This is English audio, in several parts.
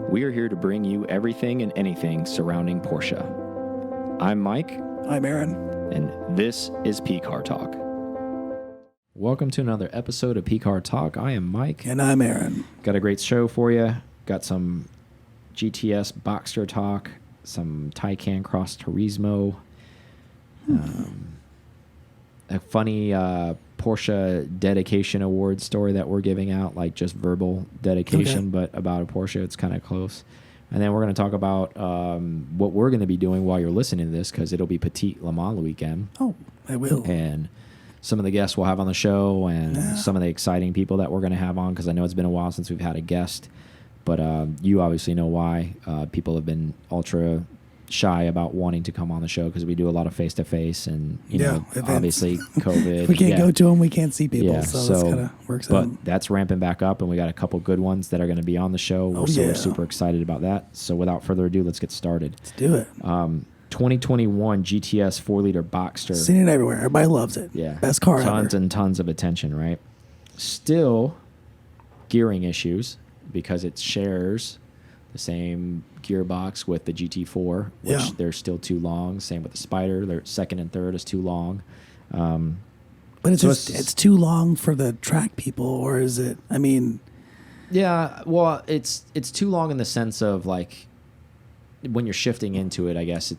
We are here to bring you everything and anything surrounding Porsche. I'm Mike. I'm Aaron. And this is P-Car Talk. Welcome to another episode of P-Car Talk. I am Mike. And I'm Aaron. Got a great show for you. Got some GTS Boxster talk, some Taycan Cross Turismo, a funny Porsche dedication award story that we're giving out, like just verbal dedication, but about a Porsche. It's kind of close. And then we're going to talk about what we're going to be doing while you're listening to this, because it'll be Petit Le Mans weekend. Oh, I will. And some of the guests we'll have on the show, and some of the exciting people that we're going to have on, because I know it's been a while since we've had a guest. But you obviously know why. People have been ultra shy about wanting to come on the show because we do a lot of face-to-face, and you know, events. Obviously COVID. We can't go to them. We can't see people. Yeah, so this kind of works out. But that's ramping back up, and we got a couple good ones that are going to be on the show. We're super excited about that. So without further ado, let's get started. Let's do it. 2021 GTS 4-liter Boxster. Seen it everywhere. Everybody loves it. Yeah. Best car Tons ever. and tons of attention, right? Still gearing issues because it shares the same gearbox with the GT4, which they're still too long. Same with the Spyder. Their second and third is too long. But it's too long for the track people, or is it? I mean, yeah. Well, it's too long in the sense of like when you're shifting into it. I guess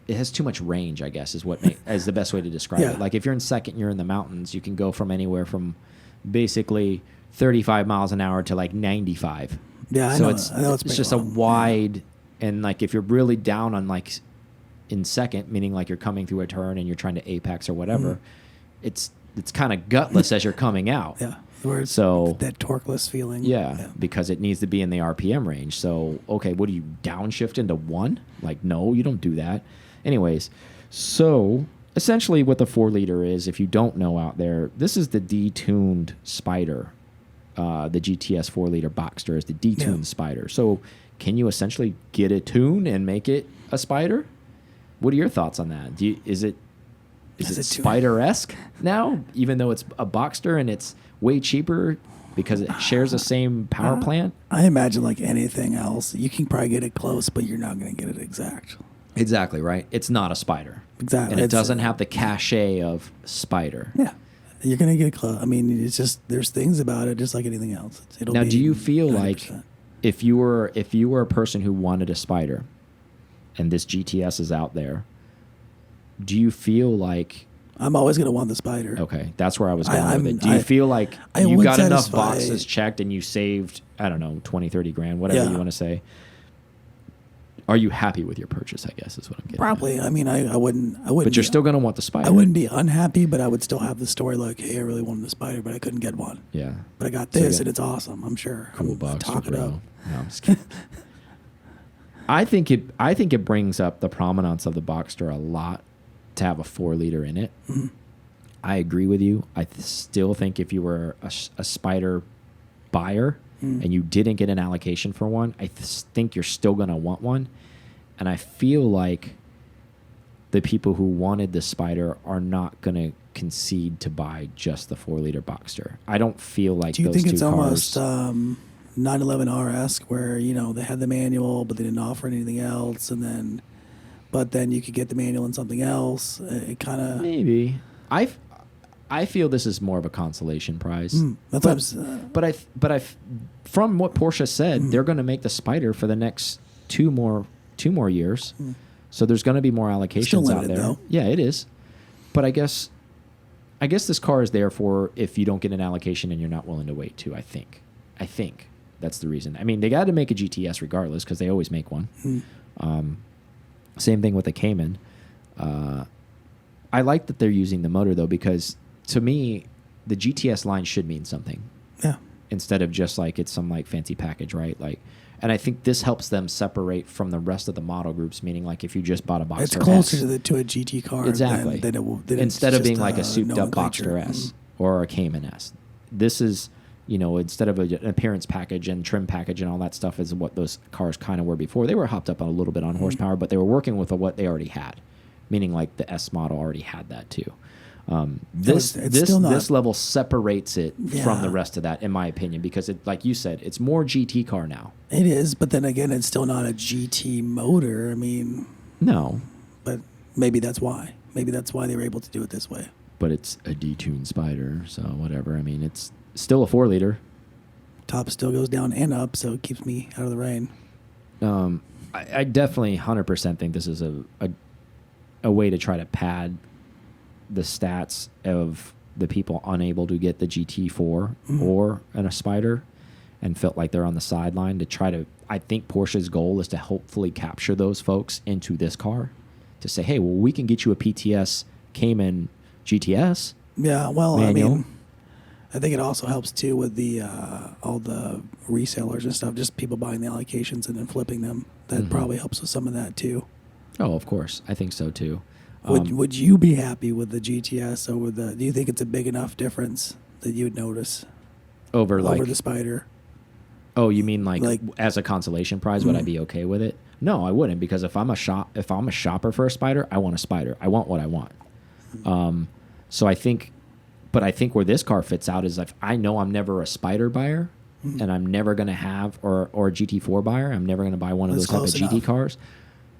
it has too much range. I guess is is the best way to describe it. Like if you're in second, you're in the mountains. You can go from anywhere from basically 35 miles an hour to like 95. Yeah, so I know it's just long. A wide, and like if you're really down on like in second, meaning like you're coming through a turn and you're trying to apex or whatever, it's kind of gutless as you're coming out. Yeah, so that torqueless feeling. Yeah, because it needs to be in the RPM range. So okay, what do you downshift into 1? Like no, you don't do that. Anyways, so essentially what the 4-liter is, if you don't know out there, this is the detuned Spyder. The GTS 4-liter Boxster is the detuned Spyder. So can you essentially get a tune and make it a Spyder? What are your thoughts on that? Is it Spyder-esque now, even though it's a Boxster and it's way cheaper because it shares the same power plant? I imagine like anything else, you can probably get it close, but you're not going to get it exact. Exactly, right? It's not a Spyder. Exactly. And it doesn't have the cachet of Spyder. Yeah. You're going to get close. I mean, it's just, there's things about it just like anything else. Now, do you feel 90%. like if you were a person who wanted a Spyder and this GTS is out there, do you feel like... I'm always going to want the Spyder. Okay, that's where I was going with it. Do you feel like you got enough boxes checked and you saved, I don't know, 20, 30 grand, whatever you want to say? Are you happy with your purchase, I guess, is what I'm getting Probably. at. I mean, I wouldn't. But you're still going to want the Spyder. I wouldn't be unhappy, but I would still have the story like, hey, I really wanted the Spyder, but I couldn't get one. Yeah. But I got this, and it's awesome, I'm sure. Cool box. Talk it up. No, I'm just kidding. I think it brings up the prominence of the Boxster a lot to have a 4-liter in it. Mm-hmm. I agree with you. I still think if you were a Spyder buyer and you didn't get an allocation for one, I think you're still going to want one. And I feel like the people who wanted the Spyder are not going to concede to buy just the 4-liter Boxster. I don't feel like Do you those think two it's cars, almost 911 RS where, you know, they had the manual, but they didn't offer anything else, but then you could get the manual and something else. It kind of... Maybe. I feel this is more of a consolation prize. That's but I from what Porsche said, they're going to make the Spyder for the next two more years. So there's going to be more allocations out there. Though. Yeah, it is. But I guess this car is there for if you don't get an allocation and you're not willing to wait too, I think that's the reason. I mean, they got to make a GTS regardless because they always make one. Same thing with the Cayman. I like that they're using the motor though, because to me, the GTS line should mean something. Yeah. Instead of just like it's some like fancy package, right? Like, and I think this helps them separate from the rest of the model groups. Meaning, like if you just bought a Boxster, it's closer to a GT car. Exactly. Than instead of being like a souped up Boxster S or a Cayman S, this is, you know, instead of an appearance package and trim package and all that stuff is what those cars kind of were before. They were hopped up a little bit on horsepower, but they were working with what they already had. Meaning, like the S model already had that too. This level separates it from the rest of that, in my opinion, because it, like you said, it's more GT car now. It is, but then again, it's still not a GT motor. I mean, No, but maybe that's why. Maybe that's why they were able to do it this way. but it's a detuned Spyder, so whatever. I mean, it's still a 4-liter. Top still goes down and up, so it keeps me out of the rain. I definitely 100% think this is a way to try to pad the stats of the people unable to get the GT4 or a Spyder and felt like they're on the sideline to try to. I think Porsche's goal is to hopefully capture those folks into this car to say, hey, well, we can get you a PTS Cayman GTS. Yeah, well, manual. I mean, I think it also helps too with the all the resellers and stuff, just people buying the allocations and then flipping them. That probably helps with some of that too. Oh, of course. I think so, too. Would you be happy with the GTS over the? Do you think it's a big enough difference that you would notice Over the Spyder? Oh, you mean like as a consolation prize, would I Mm-hmm. be okay with it? No, I wouldn't, because if I'm a shopper for a Spyder, I want a Spyder. I want what I want. So I think where this car fits out is if I know I'm never a Spyder buyer, and I'm never going to have or a GT4 buyer, I'm never going to buy one of That's those type of close GT enough. cars.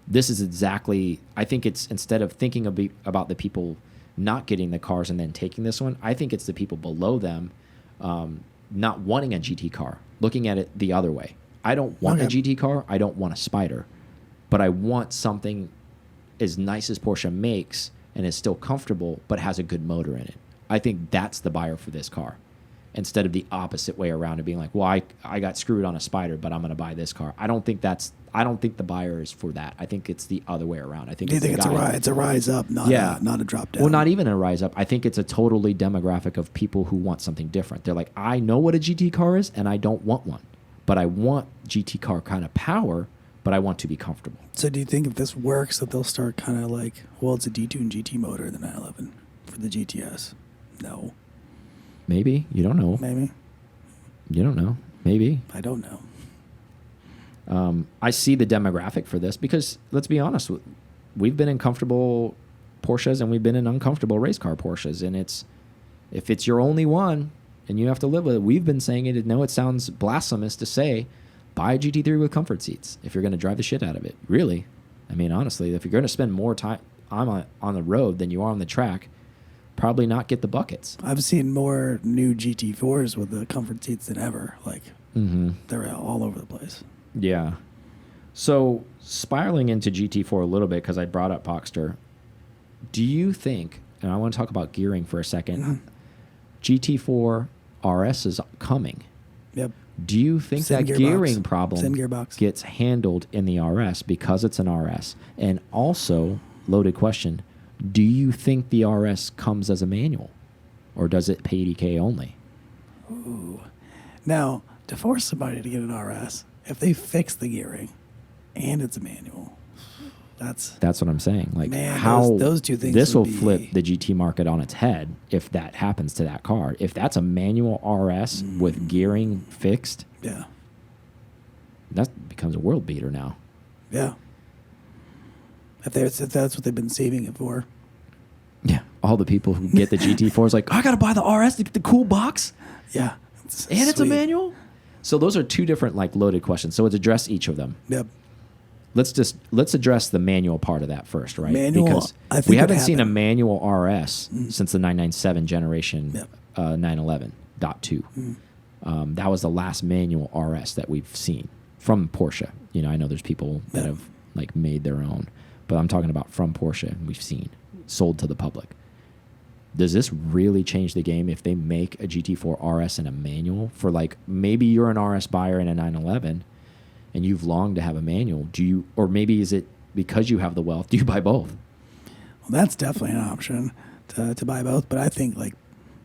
This is exactly. I think it's instead of thinking about the people not getting the cars and then taking this one, I think it's the people below them not wanting a GT car, looking at it the other way. I don't want a GT car. I don't want a Spyder, but I want something as nice as Porsche makes and is still comfortable, but has a good motor in it. I think that's the buyer for this car, instead of the opposite way around and being like, well, I got screwed on a Spyder, but I'm going to buy this car. I don't think the buyer is for that. I think it's the other way around. I think Do you think it's a rise up, not a drop down? Well, not even a rise up. I think it's a totally demographic of people who want something different. They're like, I know what a GT car is, and I don't want one, but I want GT car kind of power, but I want to be comfortable. So do you think if this works that they'll start kind of like, well, it's a detuned GT motor in the 911 for the GTS? No. Maybe. You don't know. Maybe. You don't know. Maybe. I don't know. I see the demographic for this because, let's be honest, we've been in comfortable Porsches and we've been in uncomfortable race car Porsches. And if it's your only one and you have to live with it, we've been saying it. No, it sounds blasphemous to say, buy a GT3 with comfort seats if you're going to drive the shit out of it. Really. I mean, honestly, if you're going to spend more time on the road than you are on the track, probably not get the buckets. I've seen more new GT4s with the comfort seats than ever. Like, they're all over the place. Yeah. So spiraling into GT4 a little bit, because I brought up Boxster, do you think, and I want to talk about gearing for a second, GT4 RS is coming. Yep. Do you think Same that gearbox. gearing problem Same gearbox. gets handled in the RS because it's an RS? And also, loaded question, do you think the RS comes as a manual, or does it pay 80K only? Ooh. Now, to force somebody to get an RS, if they fix the gearing and it's a manual, that's what I'm saying. Like, man, how those two things this will would be- flip the GT market on its head if that happens to that car. If that's a manual RS with gearing fixed, yeah, that becomes a world beater now. yeah. If that's what they've been saving it for. Yeah, all the people who get the GT4 is like, I gotta buy the RS, the cool box, Yeah. and it's a manual. So those are two different like loaded questions. So let's address each of them. Yep. Let's address the manual part of that first, right? Manual, because I think we it haven't seen a happened. manual RS since the 997 generation, Yep. 911.2. That was the last manual RS that we've seen from Porsche. You know, I know there's people that have like made their own, but I'm talking about from Porsche. We've seen sold to the public. Does this really change the game if they make a GT4 RS and a manual for, like, maybe you're an RS buyer in a 911 and you've longed to have a manual? Do you, or maybe is it because you have the wealth, do you buy both? Well, that's definitely an option to buy both. But I think like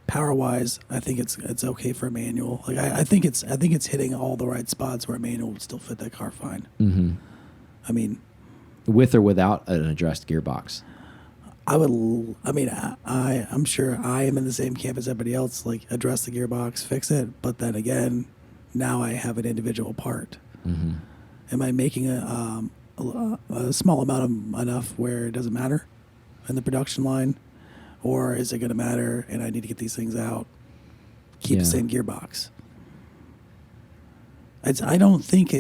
power wise, I think it's okay for a manual. Like I think it's hitting all the right spots where a manual would still fit that car fine. I mean, With or without an addressed gearbox? I'm sure I am in the same camp as everybody else. Like, address the gearbox, fix it. But then again, now I have an individual part. Am I making a small amount of enough where it doesn't matter in the production line, or is it going to matter? And I need to get these things out. Keep the same gearbox. I don't think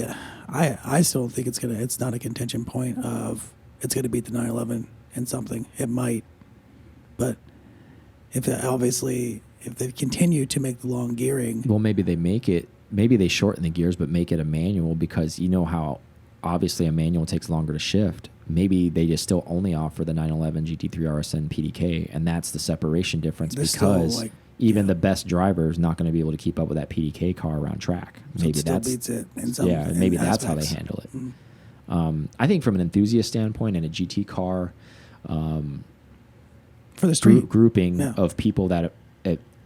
I still don't think it's not a contention point of it's gonna beat the 911 in something. It might, but if they continue to make the long gearing, well, maybe they shorten the gears but make it a manual, because you know how obviously a manual takes longer to shift. Maybe they just still only offer the 911 GT3 RS and PDK, and that's the separation difference, because even the best driver is not going to be able to keep up with that PDK car around track. Maybe that's beats it in some maybe that's aspects. how they handle it. I think from an enthusiast standpoint and a GT car for the street grouping of people that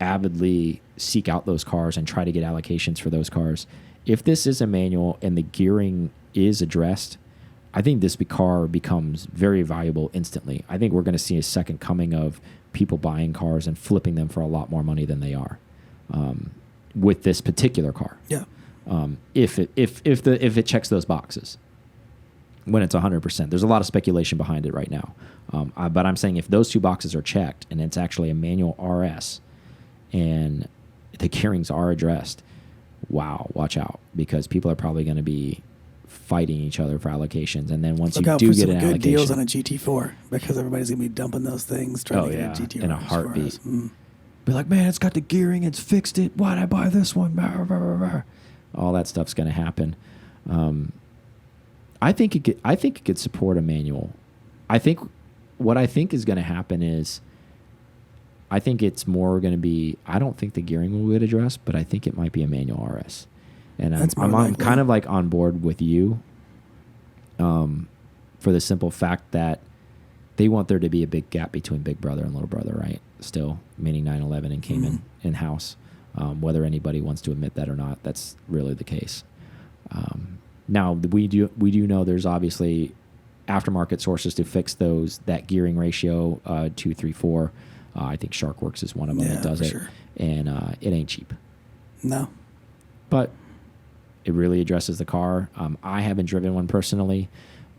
avidly seek out those cars and try to get allocations for those cars, if this is a manual and the gearing is addressed, I think this car becomes very valuable instantly. I think we're going to see a second coming of people buying cars and flipping them for a lot more money than they are with this particular car. Yeah. If it checks those boxes, when it's 100%, there's a lot of speculation behind it right now. But I'm saying if those two boxes are checked and it's actually a manual RS and the gearings are addressed, wow, watch out, because people are probably going to be fighting each other for allocations. And then once you do get an allocation, good deals on a GT4, because everybody's gonna be dumping those things trying to get a GT4 in a heartbeat. Be like, man, it's got the gearing, it's fixed it. Why'd I buy this one? All that stuff's gonna happen. I think it could support a manual. What I think is gonna happen is, I think it's more gonna be, I don't think the gearing will get addressed, but I think it might be a manual RS. And I'm kind of like on board with you for the simple fact that they want there to be a big gap between Big Brother and Little Brother, right? Still, meaning 911 and Cayman in-house. Whether anybody wants to admit that or not, that's really the case. Now, we do know there's obviously aftermarket sources to fix that gearing ratio, 2, 3, 4. I think SharkWorks is one of them that does it. Sure. And it ain't cheap. No. But it really addresses the car. I haven't driven one personally,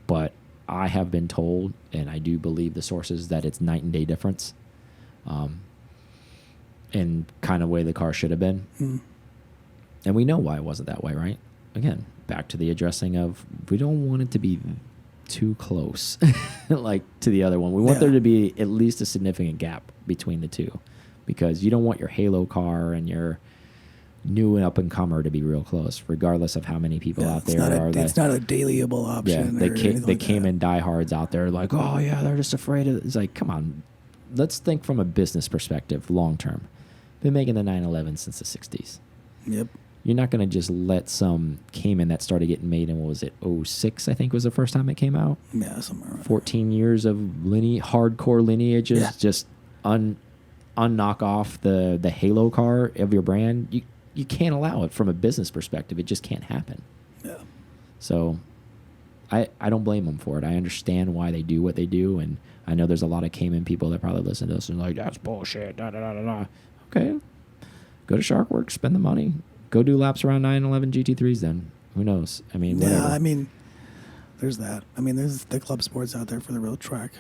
but I have been told, and I do believe the sources, that it's night and day difference in kind of way the car should have been. And we know why it wasn't that way, right? Again, back to the addressing of, we don't want it to be too close like to the other one. We want there to be at least a significant gap between the two, because you don't want your Halo car and your new and up and comer to be real close, regardless of how many people out there are. It's not a dailyable option. Yeah, they came in diehards out there like, oh yeah, they're just afraid of. It's like, come on, let's think from a business perspective, long term. Been making the 911 since the 60s. Yep. You're not going to just let some Cayman that started getting made in, what was it, 06, I think was the first time it came out. Yeah, somewhere around 14 years of hardcore lineages, just unknock off the Halo car of your brand. You can't allow it from a business perspective. It just can't happen. Yeah. So I don't blame them for it. I understand why they do what they do, and I know there's a lot of Cayman people that probably listen to us and are like, that's bullshit, da-da-da-da-da. Okay. Go to SharkWorks, spend the money. Go do laps around 911 GT3s then. Who knows? I mean, whatever. Yeah, I mean, there's that. I mean, there's the club sports out there for the real track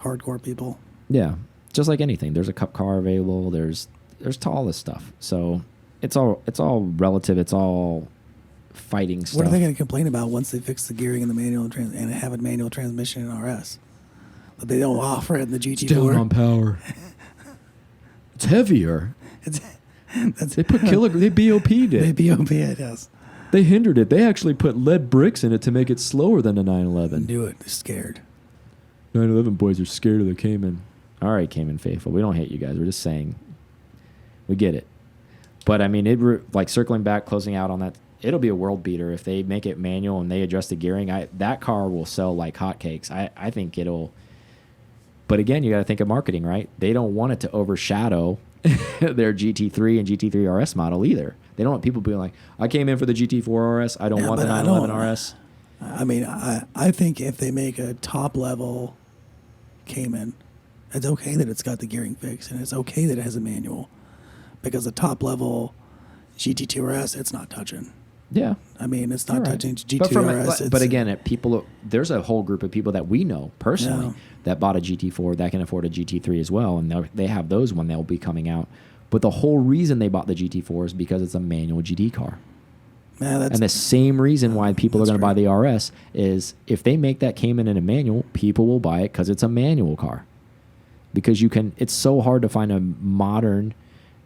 hardcore people. Yeah. Just like anything. There's a cup car available. There's all this stuff. So it's all relative. It's all fighting stuff. What are they going to complain about once they fix the gearing in the manual and have a manual transmission in RS? But they don't offer it in the GT4. It's down on power. It's heavier. They put they BOP'd it. They BOP'd it, yes. They hindered it. They actually put lead bricks in it to make it slower than the 911. Do it. They're scared. 911 boys are scared of the Cayman. All right, Cayman faithful. We don't hate you guys. We're just saying we get it. But, I mean, like circling back, closing out on that, it'll be a world beater if they make it manual and they adjust the gearing. That car will sell like hotcakes. I think it'll. But, again, you got to think of marketing, right? They don't want it to overshadow their GT3 and GT3 RS model either. They don't want people being like, I came in for the GT4 RS. I don't want the 911 RS. I mean, I think if they make a top-level Cayman, it's okay that it's got the gearing fixed, and it's okay that it has a manual. Because the top-level GT2 RS, it's not touching. Yeah. I mean, it's not touching GT2 RS. But again, there's a whole group of people that we know personally that bought a GT4 that can afford a GT3 as well, and they have those when they'll be coming out. But the whole reason they bought the GT4 is because it's a manual GT car. Yeah, And the same reason why people are going to buy the RS is if they make that Cayman in a manual, people will buy it because it's a manual car. Because it's so hard to find a modern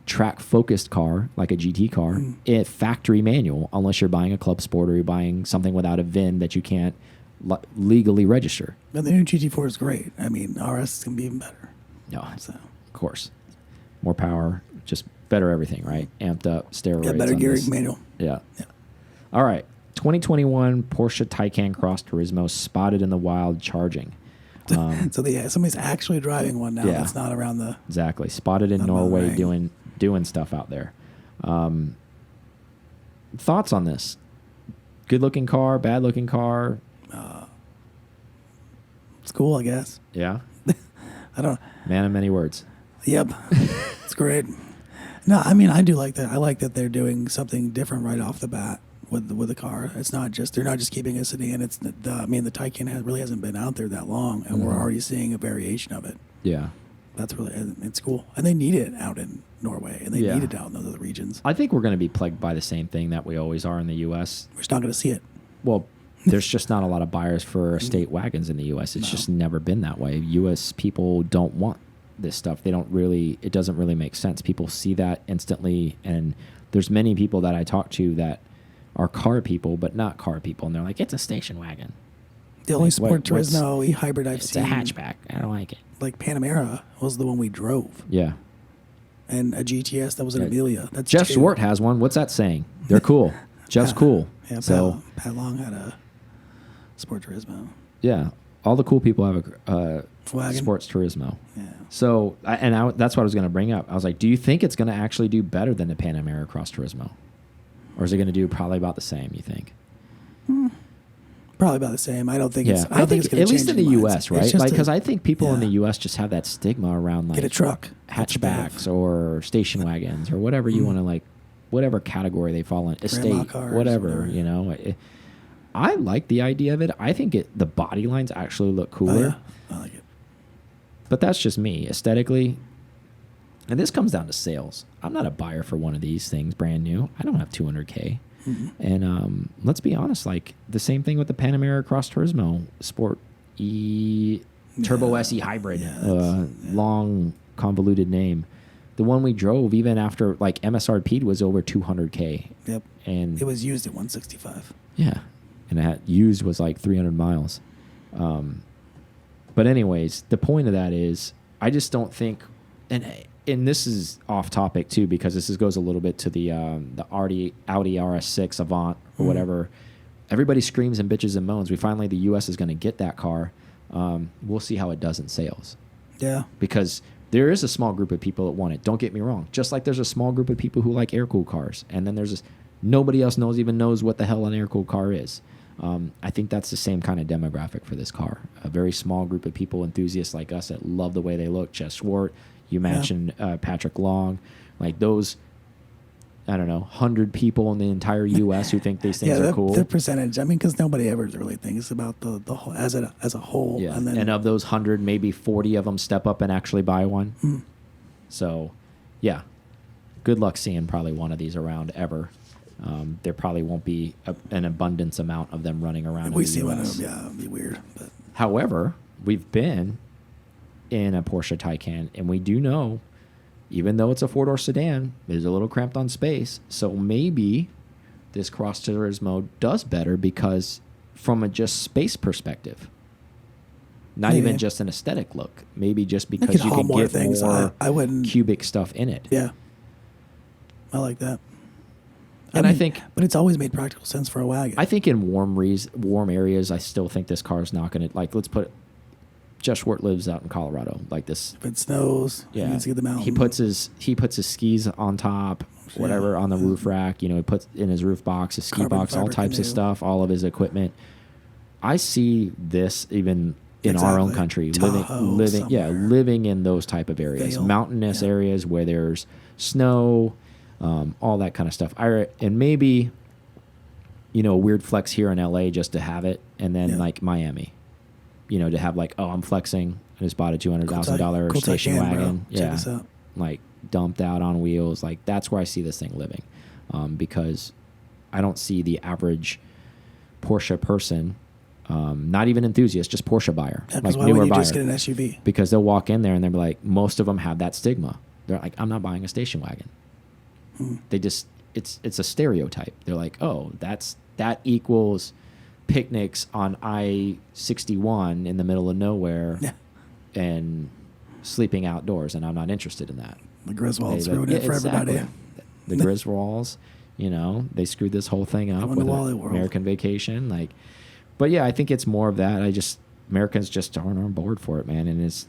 track-focused car like a GT car, factory manual, unless you're buying a club sport or you're buying something without a VIN that you can't legally register. And the new GT4 is great. I mean, RS is going to be even better. No, so. Of course. More power, just better everything, right? Amped up, steroids. Yeah, better gearing manual. Yeah. All right. 2021 Porsche Taycan Cross Turismo spotted in the wild charging. So somebody's actually driving one now. That's not around the... Exactly. Spotted in Norway doing stuff out there. Thoughts on this? Good looking car, bad looking car? It's cool, I guess. Yeah? I don't... Man of many words. Yep. It's great. No, I mean, I do like that. I like that they're doing something different right off the bat with the car. It's not just... They're not just keeping a sedan. It's the Taycan really hasn't been out there that long, and we're already seeing a variation of it. Yeah. That's really... It's cool. And they need it out in Norway, and they need it out in other regions. I think we're going to be plagued by the same thing that we always are in the U.S. We're just not going to see it. Well, there's just not a lot of buyers for estate wagons in the U.S. It's just never been that way. U.S. people don't want this stuff. They don't really... It doesn't really make sense. People see that instantly, and there's many people that I talk to that are car people, but not car people, and they're like, it's a station wagon. The only Sport Turismo e-hybrid I've seen... It's a hatchback. I don't like it. Like Panamera was the one we drove. Yeah. And a GTS that was an Amelia. That's Jeff Swart has one. What's that saying? They're cool. Jeff's cool. Yeah, so Pat Long had a Sport Turismo. Yeah. All the cool people have a Sports Turismo. Yeah. So, that's what I was going to bring up. I was like, do you think it's going to actually do better than the Panamera Cross Turismo? Or is it going to do probably about the same, you think? Probably about the same. I don't think it's... I think it's going to change at least in the U.S., right? Because I think people in the yeah. U.S. just have that stigma around like get a truck, hatchbacks or station wagons or whatever you want to like, whatever category they fall in, estate, cars, whatever, you know. I like the idea of it. I think the body lines actually look cooler. Oh, yeah. I like it. But that's just me. Aesthetically, and this comes down to sales. I'm not a buyer for one of these things brand new. I don't have 200K. And let's be honest, like the same thing with the Panamera Cross Turismo Sport Turbo SE Hybrid, long convoluted name. The one we drove, even after like MSRP was over 200K. Yep. And it was used at 165. Yeah. And that used was like 300 miles. But anyways, the point of that is I just don't think, and this is off topic too, because this goes a little bit to the Audi RS6 Avant or whatever. Everybody screams and bitches and moans. Finally, the U.S. is going to get that car. We'll see how it does in sales. Yeah. Because there is a small group of people that want it. Don't get me wrong. Just like there's a small group of people who like air-cooled cars. And then there's nobody else even knows what the hell an air-cooled car is. I think that's the same kind of demographic for this car. A very small group of people, enthusiasts like us that love the way they look. Jeff Swart, you mentioned Patrick Long. Like those, I don't know, 100 people in the entire U.S. who think these things are cool. The percentage, I mean, because nobody ever really thinks about the whole, as a whole. Yeah. And of those 100, maybe 40 of them step up and actually buy one. So, yeah. Good luck seeing probably one of these around ever. There probably won't be an abundance amount of them running around in the US. We see one of them, yeah, it'd be weird. But. However, we've been in a Porsche Taycan, and we do know, even though it's a four-door sedan, it is a little cramped on space. So maybe this Cross Turismo does better because from a just space perspective, not even just an aesthetic look, maybe just because you can get things. More cubic stuff in it. Yeah, I like that. And I think, but it's always made practical sense for a wagon. I think in warm areas, I still think this car is not going to, like, let's put it, Jeff Swart lives out in Colorado, like this. If it snows, he needs to get the mountain. He puts his skis on top, whatever, on the roof rack. You know, he puts in his roof box, his ski box, all types of stuff, all of his equipment. I see this even in our own country, living in those type of areas, mountainous areas where there's snow. All that kind of stuff. And maybe, you know, a weird flex here in LA just to have it. And then like Miami, you know, to have like, oh, I'm flexing. I just bought a $200,000 station wagon. Bro. Check this out. Like dumped out on wheels. Like that's where I see this thing living. Because I don't see the average Porsche person, not even enthusiast, just Porsche buyer, Yeah, like why newer would you buyer, just get an SUV? because they'll walk in there and they'll be like, most of them have that stigma. They're like, I'm not buying a station wagon. They just, it's a stereotype. They're like, oh, that equals picnics on I-61 in the middle of nowhere and sleeping outdoors, and I'm not interested in that. The Griswolds ruined it for everybody. The Griswolds, you know, they screwed this whole thing up with American Vacation. Like, but yeah, I think it's more of that. Americans just aren't on board for it, man. And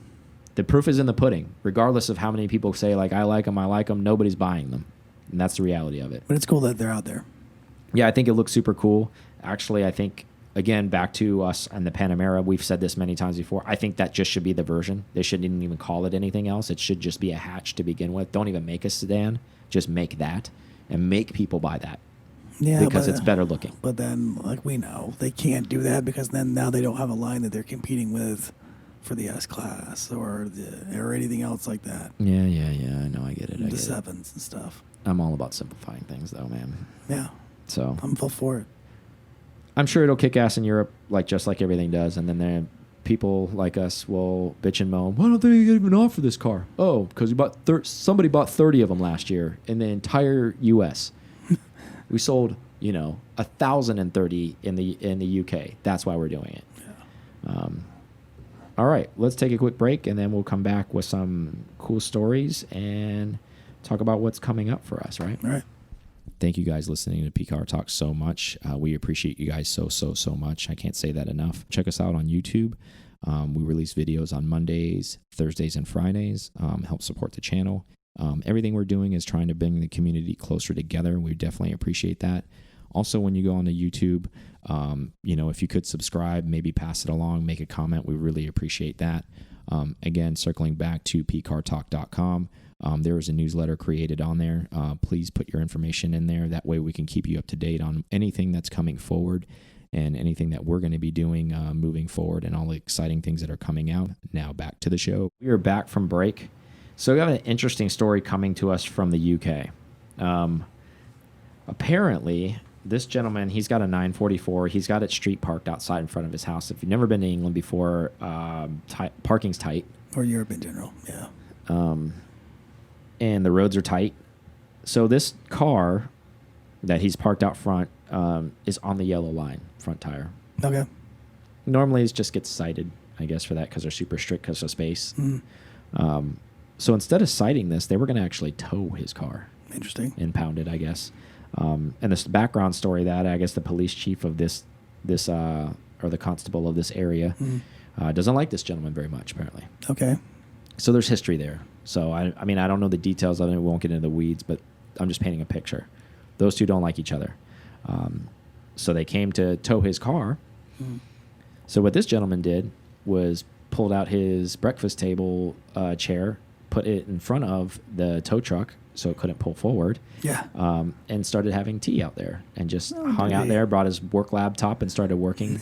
the proof is in the pudding. Regardless of how many people say, like, I like them, nobody's buying them. And that's the reality of it. But it's cool that they're out there. Yeah, I think it looks super cool. Actually, I think, again, back to us and the Panamera, we've said this many times before. I think that just should be the version. They shouldn't even call it anything else. It should just be a hatch to begin with. Don't even make a sedan. Just make that and make people buy that. Yeah, because it's better looking. But then, like we know, they can't do that because then now they don't have a line that they're competing with for the S-Class or anything else like that. Yeah. I know, I get it. The sevens and stuff. I'm all about simplifying things, though, man. Yeah. So I'm full for it. I'm sure it'll kick ass in Europe, just like everything does, and then people like us will bitch and moan. Why don't they even offer this car? Oh, because somebody bought 30 of them last year in the entire U.S. We sold, 1,030 in the UK. That's why we're doing it. Yeah. All right, let's take a quick break, and then we'll come back with some cool stories and talk about what's coming up for us, right? All right. Thank you guys listening to PCAR Talk so much. We appreciate you guys so much. I can't say that enough. Check us out on YouTube. We release videos on Mondays, Thursdays, and Fridays. Help support the channel. Everything we're doing is trying to bring the community closer together. We definitely appreciate that. Also, when you go onto YouTube, if you could subscribe, maybe pass it along, make a comment, we really appreciate that. Again, circling back to pcartalk.com, there is a newsletter created on there. Please put your information in there. That way we can keep you up to date on anything that's coming forward and anything that we're going to be doing moving forward and all the exciting things that are coming out. Now back to the show. We are back from break. So we have an interesting story coming to us from the UK. Apparently, this gentleman, he's got a 944. He's got it street parked outside in front of his house. If you've never been to England before, parking's tight. Or Europe in general, yeah. And the roads are tight. So this car that he's parked out front is on the yellow line, front tire. Okay. Normally, it just gets cited, I guess, for that because they're super strict because of space. Mm. So instead of citing this, they were going to actually tow his car. Interesting. Impound it, I guess. And this background story that I guess the police chief of this or the constable of this area doesn't like this gentleman very much, apparently. Okay. So there's history there. So I don't know the details of it. We won't get into the weeds, but I'm just painting a picture. Those two don't like each other. So they came to tow his car. Mm. So what this gentleman did was pulled out his breakfast table chair, put it in front of the tow truck so it couldn't pull forward. Yeah. And started having tea out there and just hung out there, brought his work laptop and started working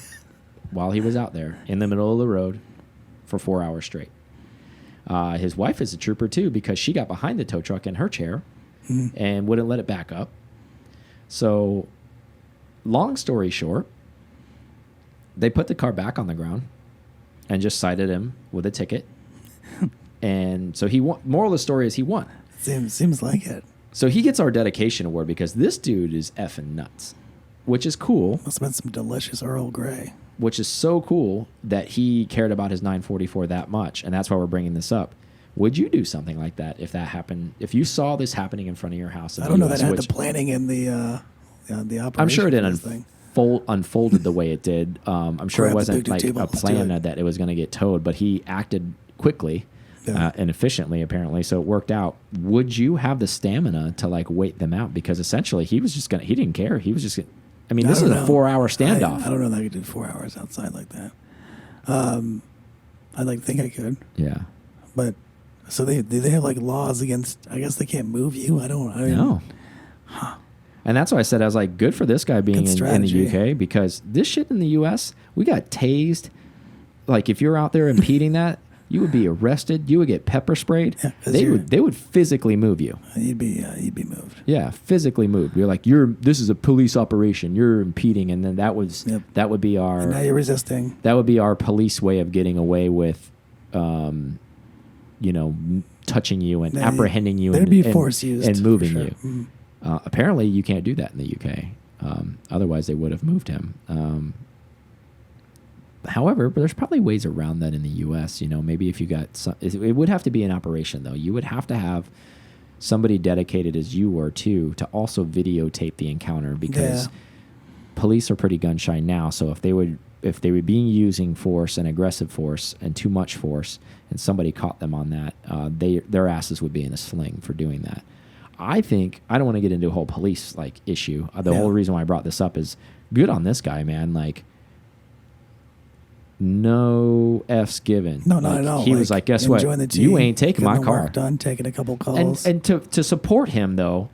while he was out there in the middle of the road for 4 hours straight. His wife is a trooper too because she got behind the tow truck in her chair and wouldn't let it back up. So long story short, they put the car back on the ground and just cited him with a ticket. And so he won. Moral of the story is he won. Seems like it. So he gets our dedication award because this dude is effing nuts, which is cool. Must have been some delicious Earl Grey. Which is so cool that he cared about his 944 that much, and that's why we're bringing this up. Would you do something like that if that happened? If you saw this happening in front of your house? I don't know that had the planning and the operation. I'm sure it didn't unfolded the way it did. I'm sure it wasn't like a plan that it was going to get towed, but he acted quickly and efficiently, apparently, so it worked out. Would you have the stamina to like wait them out? Because essentially, he didn't care. He was just gonna, this is a 4-hour standoff. I don't know that I could do 4 hours outside like that. I'd like to think I could. Yeah. But so they have like laws against. I guess they can't move you. I don't know. Huh. And that's why I said I was like, good for this guy being in the UK because this shit in the US, we got tased. Like if you're out there impeding that, You would be arrested. You would get pepper sprayed. Yeah, 'cause They would physically move you. You'd be moved. Yeah, physically moved. You're like, this is a police operation. You're impeding, and then that would be our. And now you're resisting. That would be our police way of getting away with, touching you and apprehending you and force used and moving sure. you. Mm-hmm. Apparently, you can't do that in the UK. Otherwise, they would have moved him. However, there's probably ways around that in the U.S. Maybe if you got some, it would have to be an operation though. You would have to have somebody dedicated as you were to also videotape the encounter because police are pretty gun shy now. So if they were being using force and aggressive force and too much force, and somebody caught them on that, their asses would be in a sling for doing that. I think I don't want to get into a whole police issue. The whole reason why I brought this up is good on this guy, man. No F's given. No, not at all. He was like, guess what? You ain't taking my car. Done, taking a couple calls. And to support him though,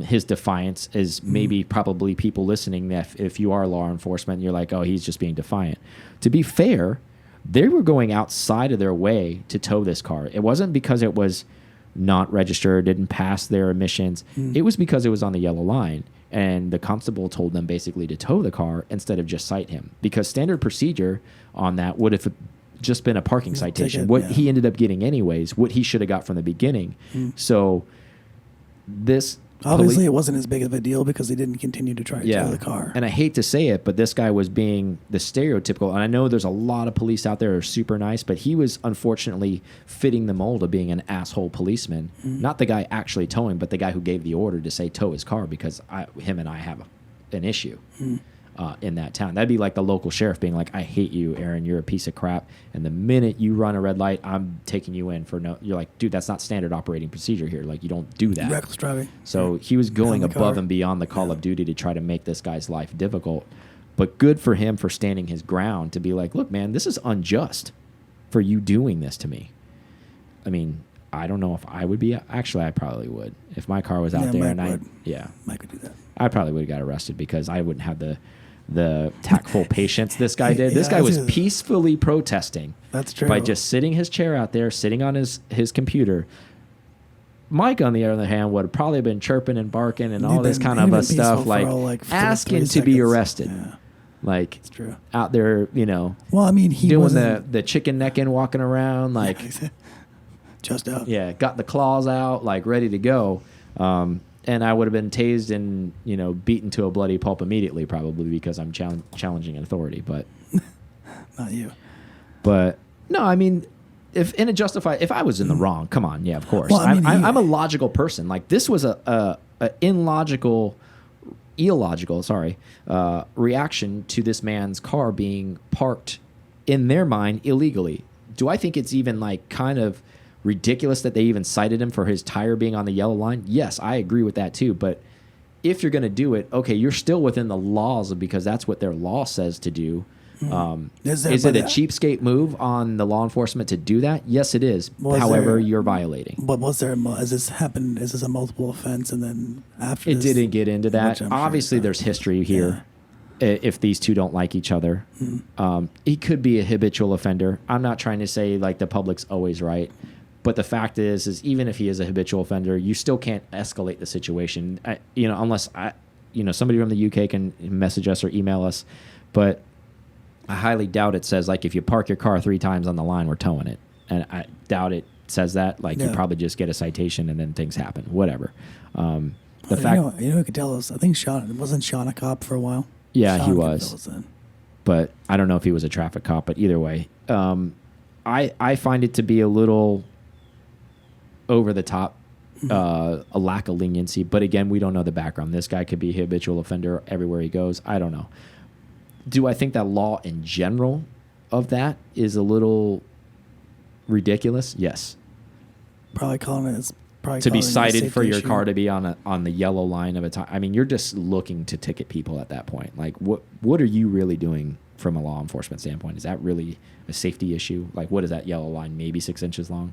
his defiance is maybe probably people listening that if you are law enforcement, you're like, oh, he's just being defiant. To be fair, they were going outside of their way to tow this car. It wasn't because it was not registered, didn't pass their emissions. It was because it was on the yellow line. And the constable told them basically to tow the car instead of just cite him. Because standard procedure on that would have just been a parking citation. He ended up getting anyways, what he should have got from the beginning. So this... Obviously, it wasn't as big of a deal because they didn't continue to try to tow the car. And I hate to say it, but this guy was being the stereotypical. And I know there's a lot of police out there who are super nice, but he was unfortunately fitting the mold of being an asshole policeman. Not the guy actually towing, but the guy who gave the order to say tow his car because him and I have an issue in that town. That'd be like the local sheriff being like, I hate you, Aaron. You're a piece of crap. And the minute you run a red light, I'm taking you in for no... You're like, dude, that's not standard operating procedure here. Like, you don't do that. Reckless driving. So he was going above and beyond the call of duty to try to make this guy's life difficult. But good for him for standing his ground to be like, look, man, this is unjust for you doing this to me. I mean, I don't know if I would be... Actually, I probably would. If my car was out there Mike Mike would do that. I probably would have got arrested because I wouldn't have the tactful patience this guy did. This guy was peacefully protesting. That's true. By just sitting his chair out there, sitting on his computer. Mike, on the other hand, would have probably been chirping and barking and all this kind of stuff, asking to be arrested. Yeah. It's true. Out there, Well, I mean, he doing the chicken necking, walking around, just up. Yeah, got the claws out, ready to go. And I would have been tased and, beaten to a bloody pulp immediately, probably because I'm challenging authority. But not you. But no, I mean, if I was in the wrong, come on, yeah, of course. Well, I'm a logical person. This was a illogical reaction to this man's car being parked in their mind illegally. Do I think it's even kind of ridiculous that they even cited him for his tire being on the yellow line? Yes, I agree with that too. But if you're going to do it, okay, you're still within the laws because that's what their law says to do. Is it a cheapskate move on the law enforcement to do that? Yes, it is. However, you're violating. But was there? Has this happened? Is this a multiple offense? And then after it didn't get into that. Obviously, there's history here. If these two don't like each other, he could be a habitual offender. I'm not trying to say the public's always right. But the fact is even if he is a habitual offender, you still can't escalate the situation, unless somebody from the UK can message us or email us. But I highly doubt it says if you park your car 3 times on the line, we're towing it. And I doubt it says that. You probably just get a citation and then things happen. Whatever. The fact who could tell us? I think wasn't Sean a cop for a while. Yeah, Sean he was. But I don't know if he was a traffic cop. But either way, I find it to be a little over the top, a lack of leniency. But again, we don't know the background. This guy could be a habitual offender everywhere he goes. I don't know. Do I think that law in general of that is a little ridiculous? Yes. Probably calling it to be cited for your car to be on the yellow line of a time. I mean, you're just looking to ticket people at that point. What are you really doing from a law enforcement standpoint? Is that really a safety issue? What is that yellow line? Maybe 6 inches long?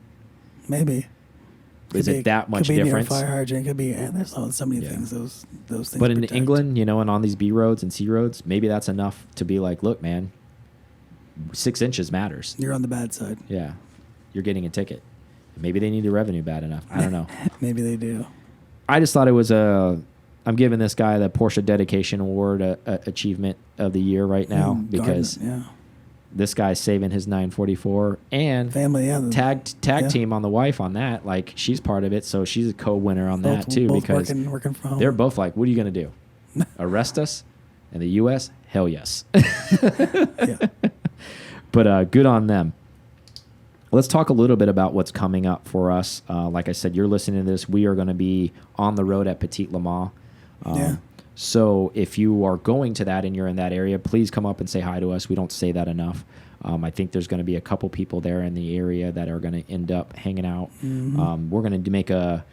Maybe. Is it that much difference? Could be near a fire hydrant. Could be. And there's so many things. Those things. But in England, and on these B roads and C roads, maybe that's enough to be look, man, 6 inches matters. You're on the bad side. Yeah. you're getting a ticket. Maybe they need the revenue bad enough. I don't know. Maybe they do. I just thought it was I'm giving this guy the Porsche Dedication Award Achievement of the Year right now because this guy's saving his 944 and family, tag team on the wife on that. Like, she's part of it, so she's a co-winner on that too because working from home. They're both like, what are you going to do? Arrest us? In the U.S.? Hell yes. But good on them. Let's talk a little bit about what's coming up for us. Like I said, you're listening to this. We are going to be on the road at Petit Le Mans. So if you are going to that and you're in that area, please come up and say hi to us. We don't say that enough. I think there's going to be a couple people there in the area that are going to end up hanging out. We're going to make a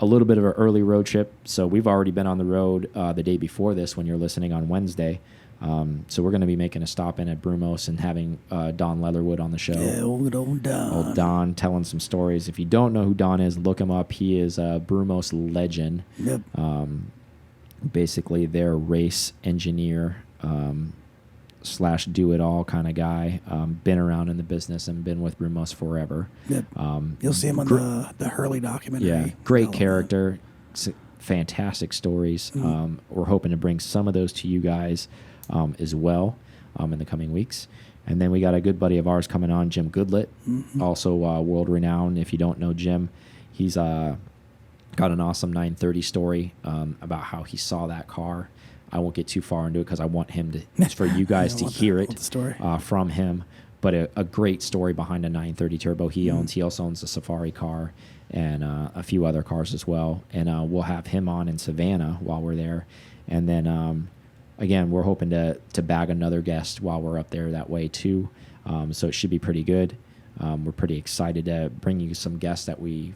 little bit of an early road trip. So we've already been on the road the day before this when you're listening on Wednesday. So we're going to be making a stop in at Brumos and having Don Leatherwood on the show. Yeah, old Don. Old Don telling some stories. If you don't know who Don is, look him up. He is a Brumos legend. Yep. Basically their race engineer / do-it-all kind of guy. Been around in the business and been with Brumos forever. Yep. You'll see him on the Hurley documentary. Yeah, great character. Fantastic stories. We're hoping to bring some of those to you guys as well in the coming weeks. And then we got a good buddy of ours coming on, Jim Goodlett, also world-renowned. If you don't know Jim, he's got an awesome 930 story about how he saw that car. I won't get too far into it because I want him to, for you guys to hear it from him. But a great story behind a 930 Turbo he owns. He also owns a Safari car and a few other cars as well. And we'll have him on in Savannah while we're there. And then, again, we're hoping to bag another guest while we're up there that way too. So it should be pretty good. We're pretty excited to bring you some guests that we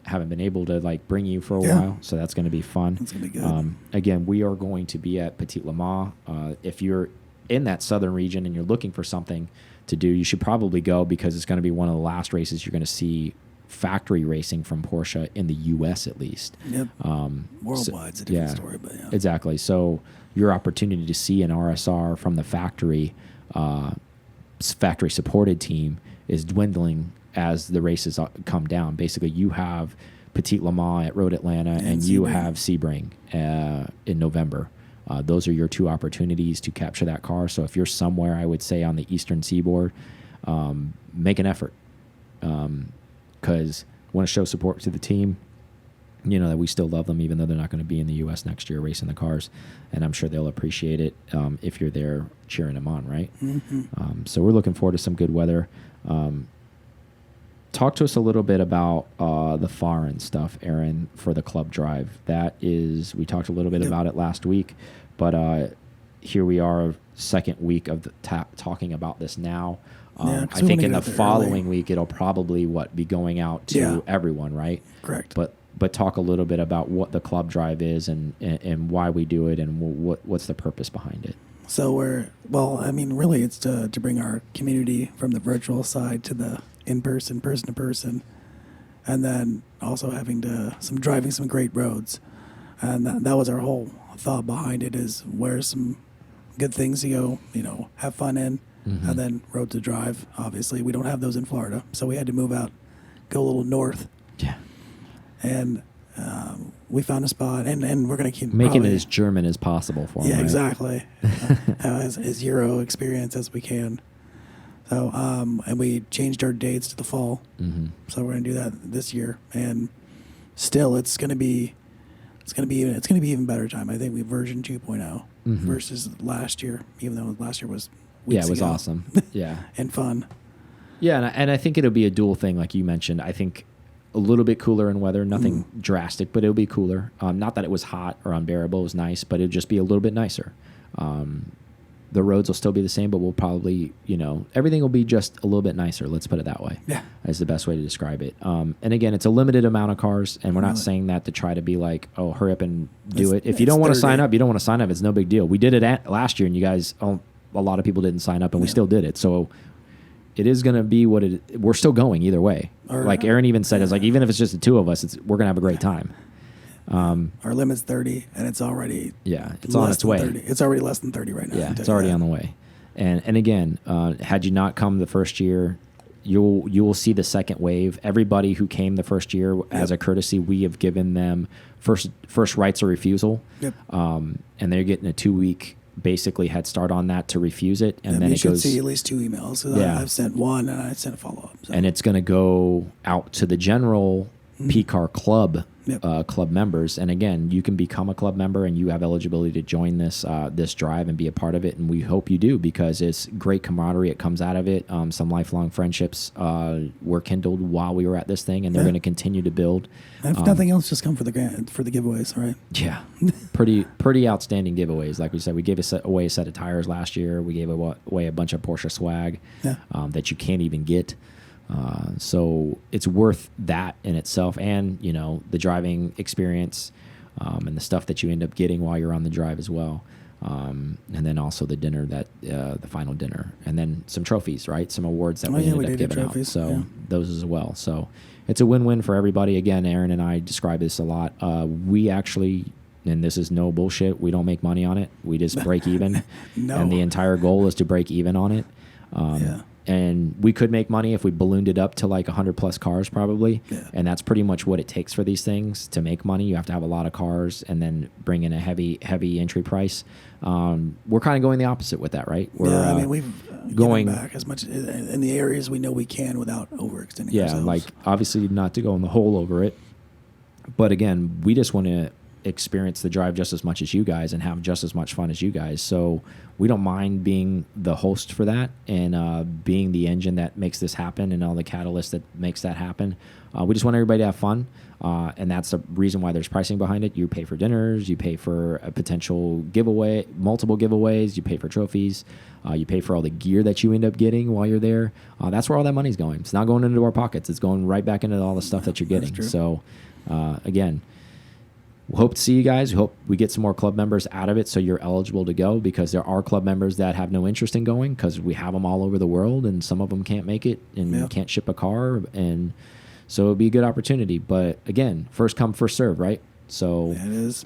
haven't been able to bring you for a while, so that's going to be fun. That's going to be good. Again, we are going to be at Petit Le Mans. If you're in that southern region and you're looking for something to do, you should probably go because it's going to be one of the last races you're going to see factory racing from Porsche in the U.S. at least. Yep. Worldwide's a different story, but yeah. Exactly. So your opportunity to see an RSR from the factory supported team is dwindling as the races come down. Basically, you have Petit Le Mans at Road Atlanta, and you have Sebring in November. Those are your two opportunities to capture that car. So if you're somewhere, I would say on the eastern seaboard, make an effort because want to show support to the team. You know that we still love them, even though they're not going to be in the U.S. next year racing the cars, and I'm sure they'll appreciate it if you're there cheering them on, right? So we're looking forward to some good weather. Talk to us a little bit about the foreign stuff, Aaron, for the club drive. That is, we talked a little bit about it last week, but here we are, second week of talking about this now. I think in the following week, it'll probably be going out to everyone, right? Correct. But talk a little bit about what the club drive is and why we do it and what's the purpose behind it. So really it's to bring our community from the virtual side to the in-person, person-to-person, and then also driving some great roads. And that was our whole thought behind it, is where some good things to go, have fun in, and then road to drive. Obviously, we don't have those in Florida, so we had to move out, go a little north. Yeah. And we found a spot, and we're going to keep making it as German as possible for them. Yeah, right? Exactly. As Euro experience as we can. So, and we changed our dates to the fall. So we're going to do that this year, and still, it's going to be even better time. I think we version 2.0 versus last year, even though last year was weeks it was ago. awesome. Yeah, and fun. Yeah, and I think it'll be a dual thing, like you mentioned. I think a little bit cooler in weather, nothing drastic, but it'll be cooler. Not that it was hot or unbearable; it was nice, but it'll just be a little bit nicer. The roads will still be the same, but we'll probably, everything will be just a little bit nicer. Let's put it that way. Yeah, is the best way to describe it. And again, it's a limited amount of cars, and we're not saying that to try to be like, oh, hurry up and do it. If you don't want to sign up, you don't want to sign up. It's no big deal. We did it last year, and you guys, a lot of people didn't sign up, and we still did it. So it is going to be what it. We're still going either way. Like Aaron even said, it's like even if it's just the two of us, we're going to have a great time. Our limit's 30, and it's already it's on its way. 30. It's already less than 30 right now. Yeah, it's already on the way. And again, had you not come the first year, you will see the second wave. Everybody who came the first year as a courtesy, we have given them first rights of refusal, and they're getting a 2-week basically head start on that to refuse it, and then you it should goes. see at least 2 emails. I've sent one and I sent a follow up. So. And it's going to go out to the general PCAR club. Club members, and again, you can become a club member and you have eligibility to join this this drive and be a part of it, and we hope you do, because it's great camaraderie. It comes out of it. Some lifelong friendships were kindled while we were at this thing, and they're going to continue to build. If nothing else, just come for the giveaways, right? Yeah, pretty outstanding giveaways. Like we said, we gave away a set of tires last year. We gave away a bunch of Porsche swag that you can't even get. So it's worth that in itself, and the driving experience, and the stuff that you end up getting while you're on the drive as well, and then also the dinner, the final dinner, and then some trophies, right? Some awards that we ended up giving out. So those as well. So it's a win-win for everybody. Again, Aaron and I describe this a lot. We actually, and this is no bullshit, we don't make money on it. We just break even. And the entire goal is to break even on it. And we could make money if we ballooned it up to like 100+ cars probably. And that's pretty much what it takes for these things to make money. You have to have a lot of cars and then bring in a heavy entry price. We're kind of going the opposite with that, right? We're, we've going back as much in the areas we know we can without overextending ourselves. Like obviously not to go in the hole over it. But again, we just want to experience the drive just as much as you guys and have just as much fun as you guys. So we don't mind being the host for that and being the engine that makes this happen and all the catalyst that makes that happen. We just want everybody to have fun, and that's the reason why there's pricing behind it. You pay for dinners, you pay for a potential giveaway, multiple giveaways, you pay for trophies, you pay for all the gear that you end up getting while you're there. That's where all that money's going. It's not going into our pockets. It's going right back into all the stuff that you're getting. So again, we hope to see you guys. We hope we get some more club members out of it so you're eligible to go, because there are club members that have no interest in going because we have them all over the world and some of them can't make it and can't ship a car. And so it would be a good opportunity. But again, first come, first serve, right? So it is.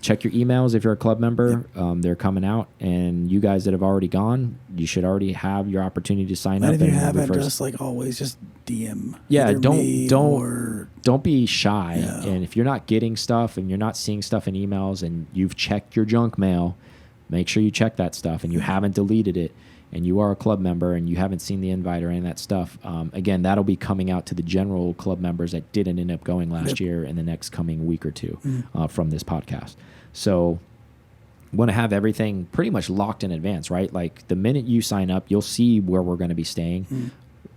Check your emails if you're a club member. They're coming out, and you guys that have already gone, you should already have your opportunity to sign up. And if you haven't, just like always, just DM. Yeah, don't be shy. And if you're not getting stuff and you're not seeing stuff in emails and you've checked your junk mail, make sure you check that stuff and you haven't deleted it, and you are a club member and you haven't seen the invite or any of that stuff. Again, that'll be coming out to the general club members that didn't end up going last year in the next coming week or two from this podcast. So want to have everything pretty much locked in advance, right? Like the minute you sign up, you'll see where we're going to be staying.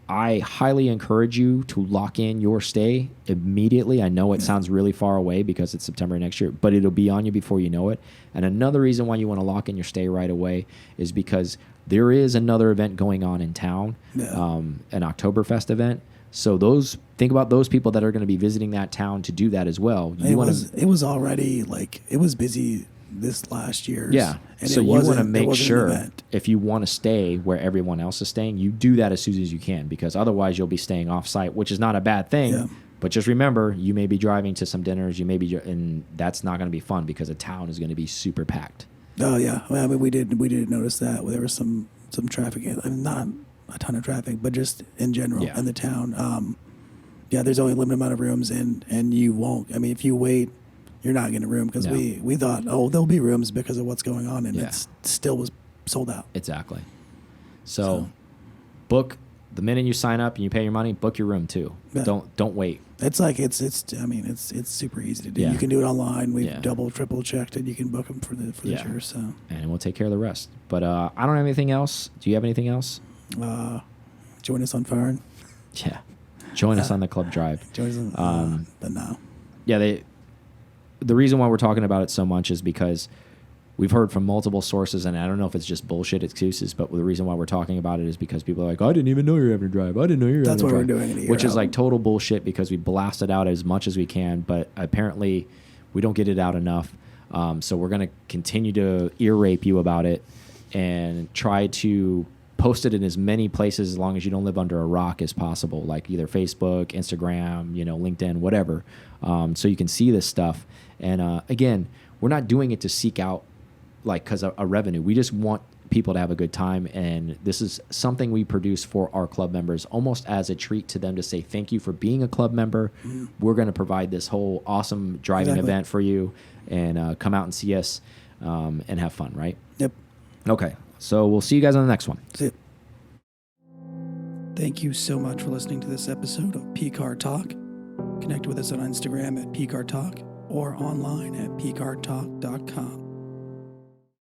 I highly encourage you to lock in your stay immediately. I know it sounds really far away because it's September next year, but it'll be on you before you know it. And another reason why you want to lock in your stay right away is because there is another event going on in town, an Oktoberfest event. So think about those people that are going to be visiting that town to do that as well. It was already like, it was busy this last year. Yeah. And so you want to make sure if you want to stay where everyone else is staying, you do that as soon as you can, because otherwise you'll be staying off site, which is not a bad thing. But just remember, you may be driving to some dinners, and that's not going to be fun because a town is going to be super packed. Oh yeah. Well, I mean, we did notice that there was some traffic, not a ton of traffic, but just in general in the town. There's only a limited amount of rooms, and you won't. I mean, if you wait, you're not getting a room, because we thought, there'll be rooms because of what's going on, and it still was sold out. Exactly. So book the minute you sign up and you pay your money. Book your room too. Don't wait. It's like it's super easy to do. You can do it online. We've double, triple checked it. You can book them for this year. So and we'll take care of the rest. But I don't have anything else. Do you have anything else? Join us on Firing. Yeah. Join us on the club drive. Join us on, but no. Yeah, the reason why we're talking about it so much is because we've heard from multiple sources, and I don't know if it's just bullshit excuses, but the reason why we're talking about it is because people are like, I didn't even know you were having a drive. I didn't know you were having a drive. That's why we're doing it. Which is like total bullshit, because we blast it out as much as we can, but apparently we don't get it out enough. So we're going to continue to ear rape you about it and try to post it in as many places as long as you don't live under a rock as possible, like either Facebook, Instagram, LinkedIn, whatever, so you can see this stuff. And again, we're not doing it to seek out because a revenue. We just want people to have a good time. And this is something we produce for our club members, almost as a treat to them to say thank you for being a club member. We're going to provide this whole awesome driving event for you, and come out and see us and have fun, right? Yep. Okay. So we'll see you guys on the next one. See ya. Thank you so much for listening to this episode of PCAR Talk. Connect with us on Instagram at PCAR Talk or online at pcartalk.com.